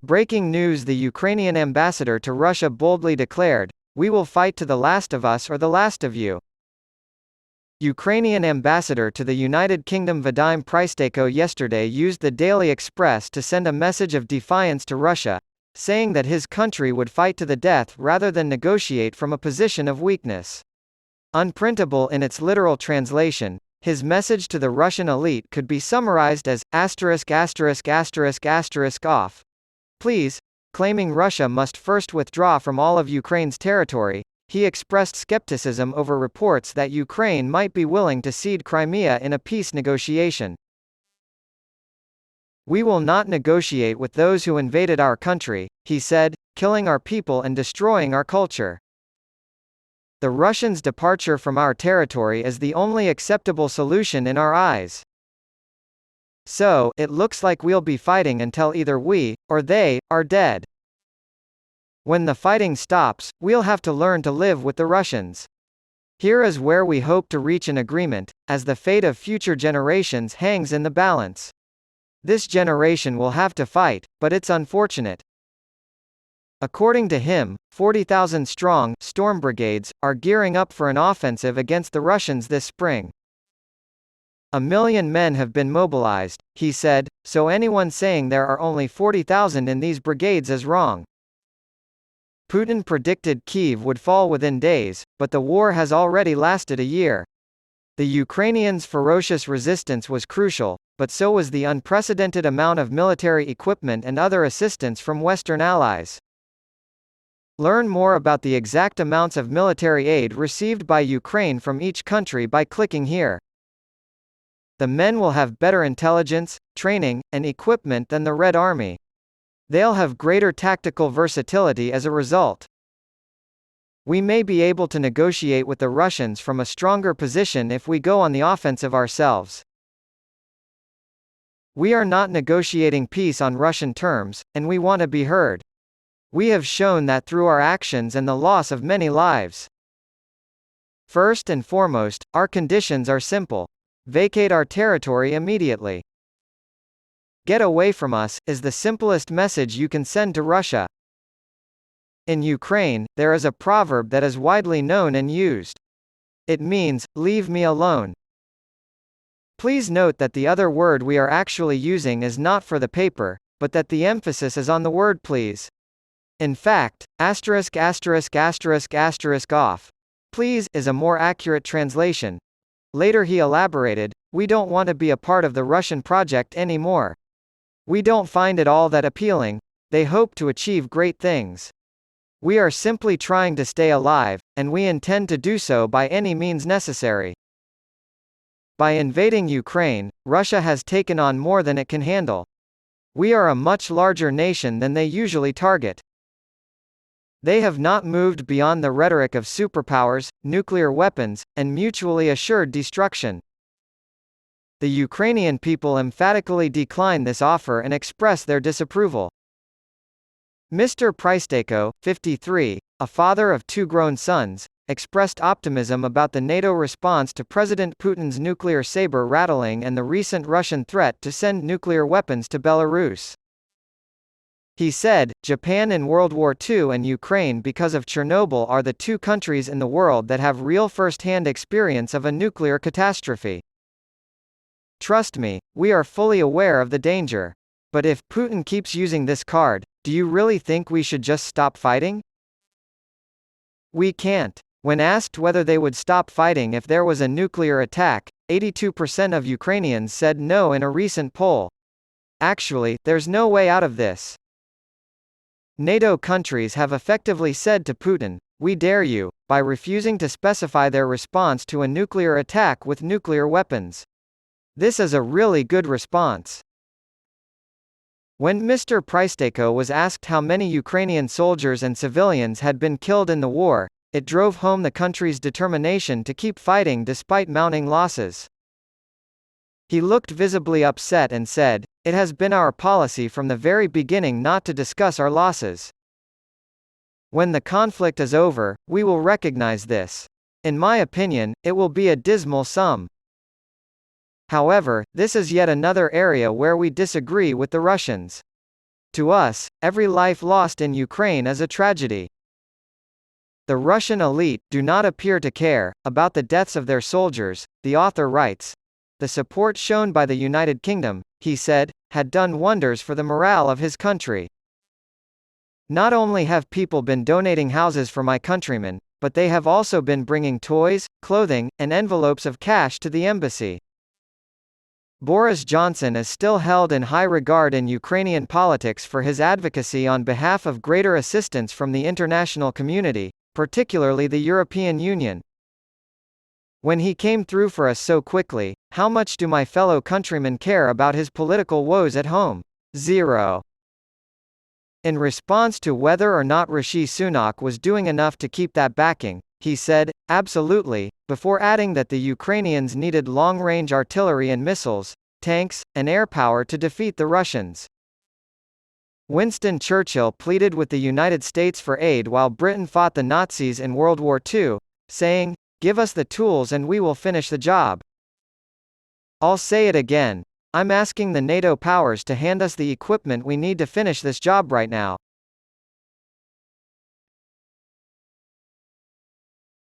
Breaking news: the Ukrainian ambassador to Russia boldly declared, "We will fight to the last of us or the last of you." Ukrainian ambassador to the United Kingdom Vadim Prystaiko yesterday used the Daily Express to send a message of defiance to Russia, saying that his country would fight to the death rather than negotiate from a position of weakness. Unprintable in its literal translation, his message to the Russian elite could be summarized as off. Please, claiming Russia must first withdraw from all of Ukraine's territory. He expressed skepticism over reports that Ukraine might be willing to cede Crimea in a peace negotiation. "We will not negotiate with those who invaded our country," he said, "killing our people and destroying our culture. The Russians' departure from our territory is the only acceptable solution in our eyes. So, it looks like we'll be fighting until either we, or they, are dead. When the fighting stops, we'll have to learn to live with the Russians. Here is where we hope to reach an agreement, as the fate of future generations hangs in the balance. This generation will have to fight, but it's unfortunate." According to him, 40,000 strong storm brigades are gearing up for an offensive against the Russians this spring. "1 million men have been mobilized," he said, "so anyone saying there are only 40,000 in these brigades is wrong." Putin predicted Kyiv would fall within days, but the war has already lasted a year. The Ukrainians' ferocious resistance was crucial, but so was the unprecedented amount of military equipment and other assistance from Western allies. Learn more about the exact amounts of military aid received by Ukraine from each country by clicking here. The men will have better intelligence, training, and equipment than the Red Army. They'll have greater tactical versatility as a result. We may be able to negotiate with the Russians from a stronger position if we go on the offensive ourselves. We are not negotiating peace on Russian terms, and we want to be heard. We have shown that through our actions and the loss of many lives. First and foremost, our conditions are simple. Vacate our territory immediately. Get away from us, is the simplest message you can send to Russia. In Ukraine, there is a proverb that is widely known and used. It means, "Leave me alone." Please note that the other word we are actually using is not for the paper, but that the emphasis is on the word please. In fact, off, please, is a more accurate translation. Later he elaborated, "We don't want to be a part of the Russian project anymore. We don't find it all that appealing. They hope to achieve great things. We are simply trying to stay alive, and we intend to do so by any means necessary." By invading Ukraine, Russia has taken on more than it can handle. We are a much larger nation than they usually target. They have not moved beyond the rhetoric of superpowers, nuclear weapons, and mutually assured destruction. The Ukrainian people emphatically decline this offer and express their disapproval. Mr. Prystaiko, 53, a father of 2 grown sons, expressed optimism about the NATO response to President Putin's nuclear saber rattling and the recent Russian threat to send nuclear weapons to Belarus. He said, "Japan in World War II and Ukraine because of Chernobyl are the 2 countries in the world that have real first-hand experience of a nuclear catastrophe. Trust me, we are fully aware of the danger. But if Putin keeps using this card, do you really think we should just stop fighting? We can't." When asked whether they would stop fighting if there was a nuclear attack, 82% of Ukrainians said no in a recent poll. Actually, there's no way out of this. NATO countries have effectively said to Putin, "We dare you," by refusing to specify their response to a nuclear attack with nuclear weapons. This is a really good response. When Mr. Prystaiko was asked how many Ukrainian soldiers and civilians had been killed in the war, it drove home the country's determination to keep fighting despite mounting losses. He looked visibly upset and said, "It has been our policy from the very beginning not to discuss our losses. When the conflict is over, we will recognize this. In my opinion, it will be a dismal sum." However, this is yet another area where we disagree with the Russians. To us, every life lost in Ukraine is a tragedy. The Russian elite do not appear to care about the deaths of their soldiers, the author writes. The support shown by the United Kingdom, he said, had done wonders for the morale of his country. Not only have people been donating houses for my countrymen, but they have also been bringing toys, clothing, and envelopes of cash to the embassy. Boris Johnson is still held in high regard in Ukrainian politics for his advocacy on behalf of greater assistance from the international community, particularly the European Union. When he came through for us so quickly, how much do my fellow countrymen care about his political woes at home? Zero. In response to whether or not Rishi Sunak was doing enough to keep that backing, he said, absolutely, before adding that the Ukrainians needed long-range artillery and missiles, tanks, and air power to defeat the Russians. Winston Churchill pleaded with the United States for aid while Britain fought the Nazis in World War II, saying, "Give us the tools and we will finish the job." I'll say it again. I'm asking the NATO powers to hand us the equipment we need to finish this job right now.